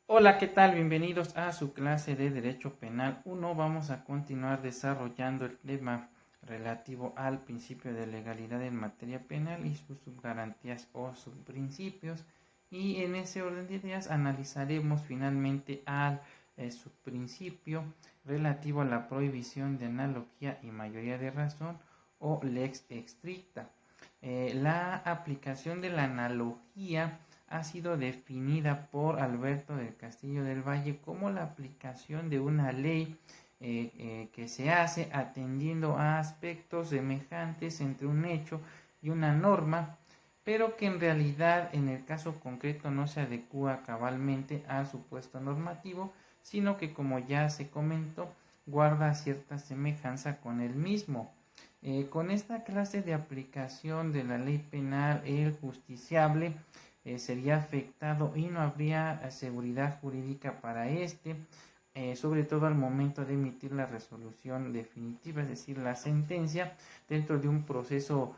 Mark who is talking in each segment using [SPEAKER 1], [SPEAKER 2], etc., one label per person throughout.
[SPEAKER 1] Hola, ¿qué tal? Bienvenidos a su clase de Derecho Penal 1. Vamos a continuar desarrollando el tema relativo al principio de legalidad en materia penal y sus subgarantías o subprincipios. Y en ese orden de ideas analizaremos finalmente al subprincipio relativo a la prohibición de analogía y mayoría de razón o lex stricta. La aplicación de la analogía ha sido definida por Alberto del Castillo del Valle como la aplicación de una ley que se hace atendiendo a aspectos semejantes entre un hecho y una norma, pero que en realidad en el caso concreto no se adecúa cabalmente al supuesto normativo, sino que, como ya se comentó, guarda cierta semejanza con el mismo. Con esta clase de aplicación de la ley penal, el justiciable sería afectado y no habría seguridad jurídica para este, sobre todo al momento de emitir la resolución definitiva, es decir, la sentencia dentro de un proceso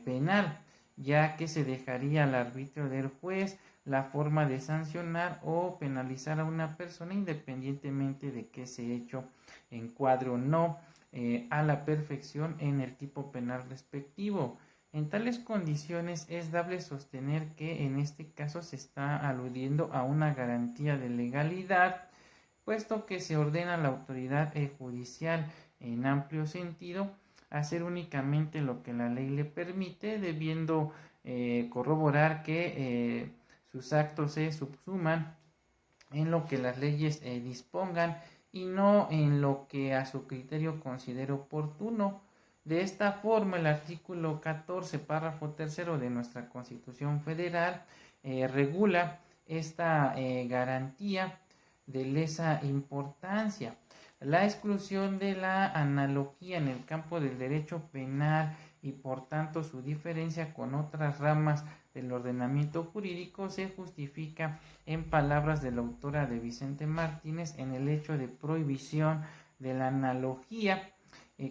[SPEAKER 1] penal, ya que se dejaría al arbitrio del juez la forma de sancionar o penalizar a una persona independientemente de que ese hecho encuadre o no a la perfección en el tipo penal respectivo. En tales condiciones es dable sostener que en este caso se está aludiendo a una garantía de legalidad, puesto que se ordena a la autoridad judicial en amplio sentido hacer únicamente lo que la ley le permite, debiendo corroborar que sus actos se subsuman en lo que las leyes dispongan y no en lo que a su criterio considere oportuno. De esta forma, el artículo 14, párrafo tercero de nuestra Constitución Federal regula esta garantía de lesa importancia. La exclusión de la analogía en el campo del derecho penal y por tanto su diferencia con otras ramas del ordenamiento jurídico se justifica en palabras de la autora de Vicente Martínez en el hecho de prohibición de la analogía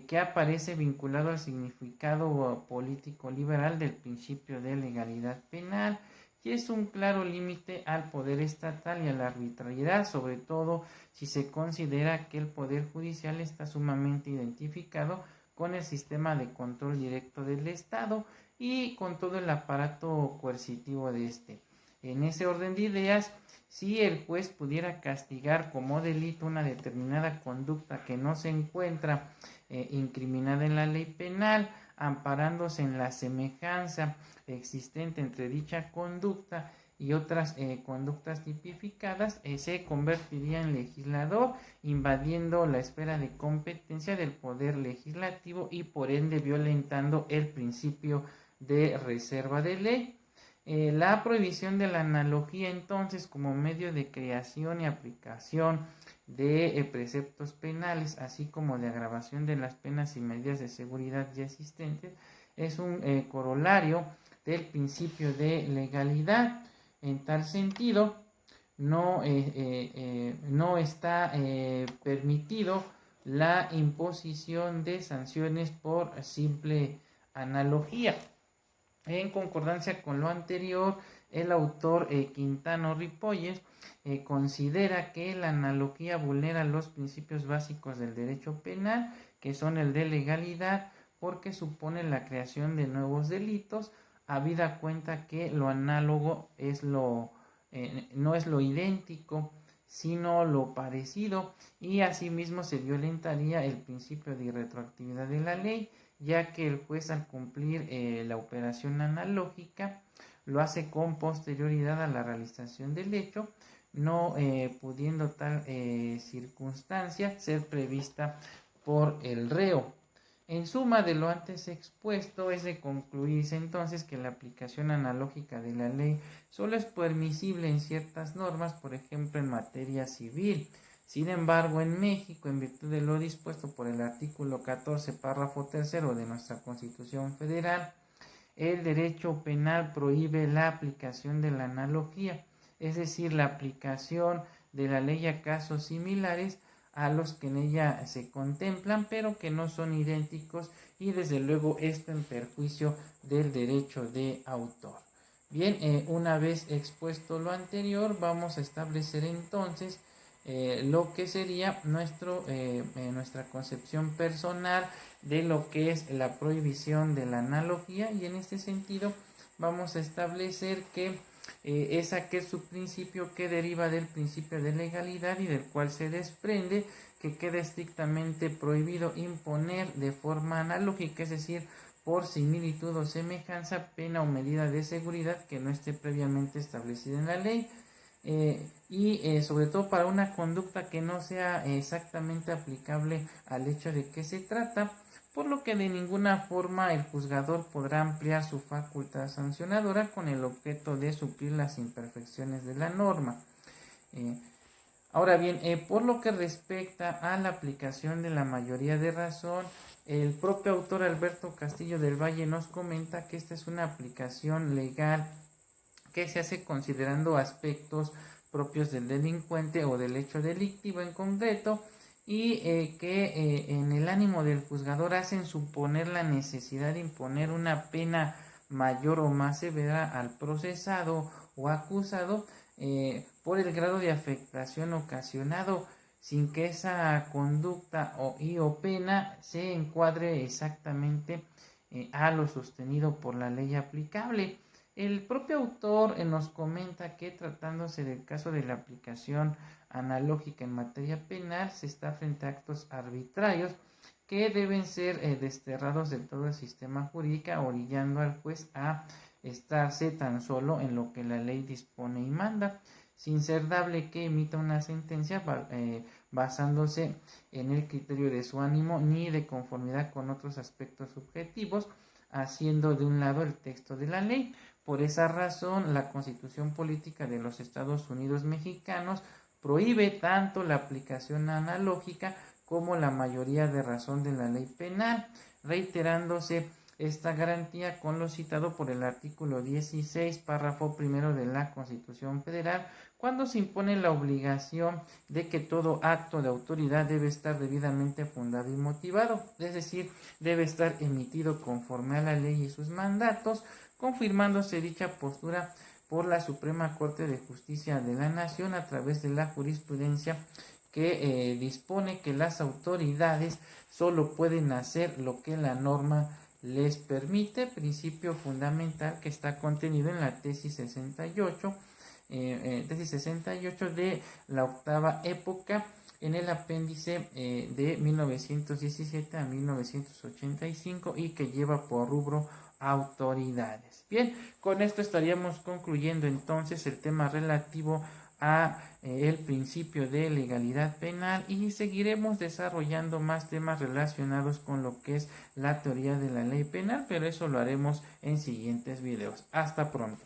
[SPEAKER 1] que aparece vinculado al significado político liberal del principio de legalidad penal, y es un claro límite al poder estatal y a la arbitrariedad, sobre todo si se considera que el poder judicial está sumamente identificado con el sistema de control directo del Estado y con todo el aparato coercitivo de este. En ese orden de ideas, si el juez pudiera castigar como delito una determinada conducta que no se encuentra incriminada en la ley penal, amparándose en la semejanza existente entre dicha conducta y otras conductas tipificadas, se convertiría en legislador, invadiendo la esfera de competencia del poder legislativo y por ende violentando el principio de reserva de ley. La prohibición de la analogía entonces como medio de creación y aplicación de preceptos penales, así como de agravación de las penas y medidas de seguridad ya existentes, es un corolario del principio de legalidad. En tal sentido, no está permitido la imposición de sanciones por simple analogía. En concordancia con lo anterior, el autor Quintano Ripolles considera que la analogía vulnera los principios básicos del derecho penal, que son el de legalidad, porque supone la creación de nuevos delitos, habida cuenta que lo análogo no es lo idéntico, sino lo parecido, y asimismo se violentaría el principio de irretroactividad de la ley, ya que el juez, al cumplir la operación analógica, lo hace con posterioridad a la realización del hecho, no pudiendo tal circunstancia ser prevista por el reo. En suma de lo antes expuesto, es de concluirse entonces que la aplicación analógica de la ley solo es permisible en ciertas normas, por ejemplo en materia civil. Sin embargo, en México, en virtud de lo dispuesto por el artículo 14, párrafo tercero de nuestra Constitución Federal, el derecho penal prohíbe la aplicación de la analogía, es decir, la aplicación de la ley a casos similares a los que en ella se contemplan, pero que no son idénticos, y desde luego esto en perjuicio del derecho de autor. Bien, una vez expuesto lo anterior, vamos a establecer entonces lo que sería nuestra concepción personal de lo que es la prohibición de la analogía, y en este sentido vamos a establecer que es aquel subprincipio que deriva del principio de legalidad y del cual se desprende que queda estrictamente prohibido imponer de forma analógica, es decir, por similitud o semejanza, pena o medida de seguridad que no esté previamente establecida en la ley. Sobre todo para una conducta que no sea exactamente aplicable al hecho de que se trata, por lo que de ninguna forma el juzgador podrá ampliar su facultad sancionadora con el objeto de suplir las imperfecciones de la norma. Ahora bien, por lo que respecta a la aplicación de la mayoría de razón, el propio autor Alberto Castillo del Valle nos comenta que esta es una aplicación legal que se hace considerando aspectos propios del delincuente o del hecho delictivo en concreto, y que en el ánimo del juzgador hacen suponer la necesidad de imponer una pena mayor o más severa al procesado o acusado por el grado de afectación ocasionado, sin que esa conducta o pena se encuadre exactamente a lo sostenido por la ley aplicable. El propio autor nos comenta que, tratándose del caso de la aplicación analógica en materia penal, se está frente a actos arbitrarios que deben ser desterrados de todo el sistema jurídico, orillando al juez a estarse tan solo en lo que la ley dispone y manda, sin ser dable que emita una sentencia basándose en el criterio de su ánimo ni de conformidad con otros aspectos subjetivos, haciendo de un lado el texto de la ley. Por esa razón, la Constitución Política de los Estados Unidos Mexicanos prohíbe tanto la aplicación analógica como la mayoría de razón de la ley penal, reiterándose esta garantía con lo citado por el artículo 16, párrafo primero de la Constitución Federal, cuando se impone la obligación de que todo acto de autoridad debe estar debidamente fundado y motivado, es decir, debe estar emitido conforme a la ley y sus mandatos, confirmándose dicha postura por la Suprema Corte de Justicia de la Nación a través de la jurisprudencia que dispone que las autoridades solo pueden hacer lo que la norma les permite, principio fundamental que está contenido en la tesis 68, de la octava época, en el apéndice de 1917 a 1985, y que lleva por rubro autoridades. Bien, con esto estaríamos concluyendo entonces el tema relativo a el principio de legalidad penal, y seguiremos desarrollando más temas relacionados con lo que es la teoría de la ley penal, pero eso lo haremos en siguientes videos. Hasta pronto.